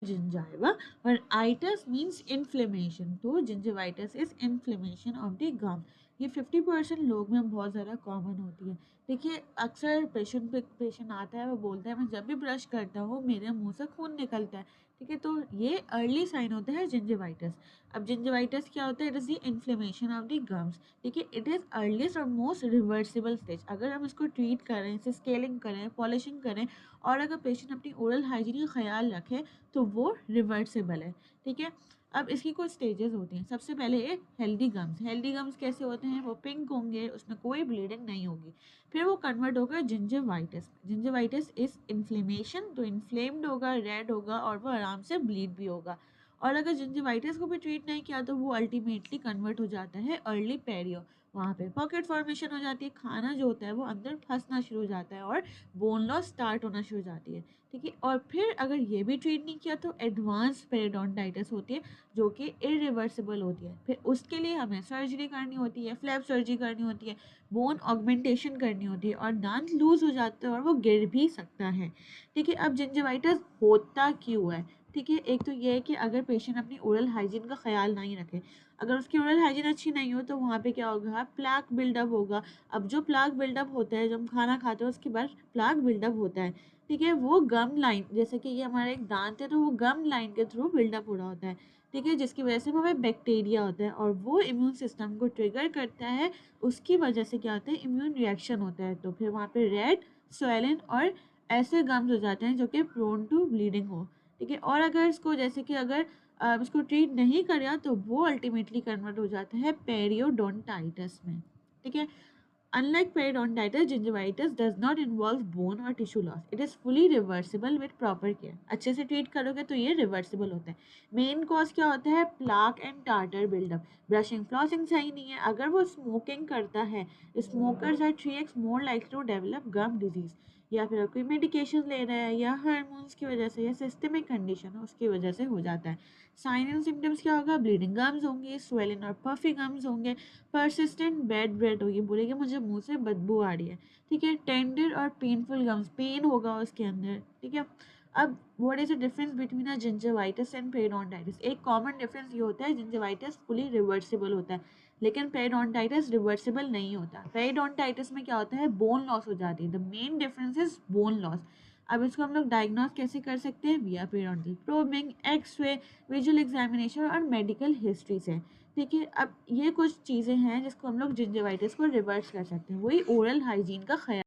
gingiva और itis means inflammation, तो gingivitis is inflammation of the gum। ये 50% लोग में बहुत ज़्यादा कॉमन होती है। देखिए अक्सर पेशेंट आता है, वो बोलता है मैं जब भी ब्रश करता हूँ मेरे मुंह से खून निकलता है। ठीक है, तो ये अर्ली साइन होता है जिंजिवाइटिस। अब जिंजिवाइटिस क्या होता है? It is the inflammation of the gums. देखिए इट इज़ अर्लीस्ट और मोस्ट रिवर्सिबल स्टेज। अगर हम इसको ट्रीट करें, इसे स्केलिंग करें, पॉलिशिंग करें और अगर पेशेंट अपनी ओरल हाइजीन का ख्याल रखे तो वो रिवर्सिबल है। ठीक है, अब इसकी कुछ स्टेजेस होती हैं। सबसे पहले एक हेल्दी गम्स। हेल्दी गम्स कैसे होते हैं? वो पिंक होंगे, उसमें कोई ब्लीडिंग नहीं होगी। फिर वो कन्वर्ट होगा जिंजिवाइटिस। जिंजिवाइटिस इज इन्फ्लेमेशन, तो इन्फ्लेम्ड होगा, रेड होगा और वो आराम से ब्लीड भी होगा। और अगर जिंजिवाइटिस को भी ट्रीट नहीं किया तो वो अल्टीमेटली कन्वर्ट हो जाता है अर्ली पेरियो। वहाँ पे पॉकेट फॉर्मेशन हो जाती है, खाना जो होता है वो अंदर फंसना शुरू हो जाता है और बोन लॉस स्टार्ट होना शुरू हो जाती है। ठीक है, और फिर अगर ये भी ट्रीट नहीं किया तो एडवांस पेरिडोंटाइटिस होती है जो कि इरिवर्सिबल होती है। फिर उसके लिए हमें सर्जरी करनी होती है, फ्लैप सर्जरी करनी होती है, बोन ऑगमेंटेशन करनी होती है और दांत लूज हो जाता है और वो गिर भी सकता है। ठीक है, अब जिंजिवाइटिस होता क्यों है? ठीक है, एक तो ये है कि अगर पेशेंट अपनी ओरल हाइजीन का ख्याल नहीं रखे, अगर उसकी ओरल हाइजीन अच्छी नहीं हो तो वहाँ पे क्या होगा? प्लाक बिल्डअप होगा। अब जो प्लाक बिल्डअप होता है, जब हम खाना खाते हैं उसके बाद प्लाक बिल्डअप होता है। ठीक है, वो गम लाइन, जैसे कि ये हमारा एक दांत है तो वो गम लाइन के थ्रू बिल्डअप हो रहा होता है। ठीक है, जिसकी वजह से हमें बैक्टीरिया होता है और वो इम्यून सिस्टम को ट्रिगर करता है। उसकी वजह से क्या होता है? इम्यून रिएक्शन होता है। तो फिर वहाँ पे रेड, स्वेलन और ऐसे गम्स हो जाते हैं जो कि प्रोन टू ब्लीडिंग हो। ठीक है, और अगर इसको जैसे कि अगर इसको ट्रीट नहीं करा तो वो अल्टीमेटली कन्वर्ट हो जाता है पेरियोडोंटाइटिस में। ठीक है, unlike periodontitis, gingivitis does not involve bone or tissue loss. It is fully reversible with proper care. अच्छे से ट्रीट करोगे तो ये रिवर्सिबल होता है। मेन कॉज क्या होता है? Plaque and tartar buildup. Brushing flossing सही नहीं है। अगर वो स्मोकिंग करता है, smokers are 3x more likely to develop gum disease. या फिर कोई मेडिकेशन ले रहा है या हार्मोन्स की वजह से या सिस्टमिक कंडीशन है उसकी वजह से हो जाता है। साइन एंड सिम्टम्स क्या होगा? ब्लीडिंग गम्स होंगे, स्वेलिंग और पफी गम्स होंगे, परसिस्टेंट बैड ब्रेथ होगी, बोलेगी मुझे मुंह से बदबू आ रही है। ठीक है, टेंडर और पेनफुल गम्स, पेन होगा उसके अंदर। ठीक है, अब what is the difference between a gingivitis and periodontitis? एक कॉमन डिफरेंस ये होता है, जिंजिवाइटिस फुली रिवर्सिबल होता है लेकिन पेरिडोंटाइटिस रिवर्सिबल नहीं होता। पेरिडोंटाइटिस में क्या होता है? बोन लॉस हो जाती है। The main difference is bone loss. अब इसको हम लोग डायग्नोस कैसे कर सकते हैं? Via periodontal probing, X ray, visual examination और मेडिकल हिस्ट्री से। ठीक है, अब ये कुछ चीज़ें हैं जिसको हम लोग जिंजिवाइटिस को रिवर्स कर सकते हैं। वही ओरल हाइजीन का ख्याल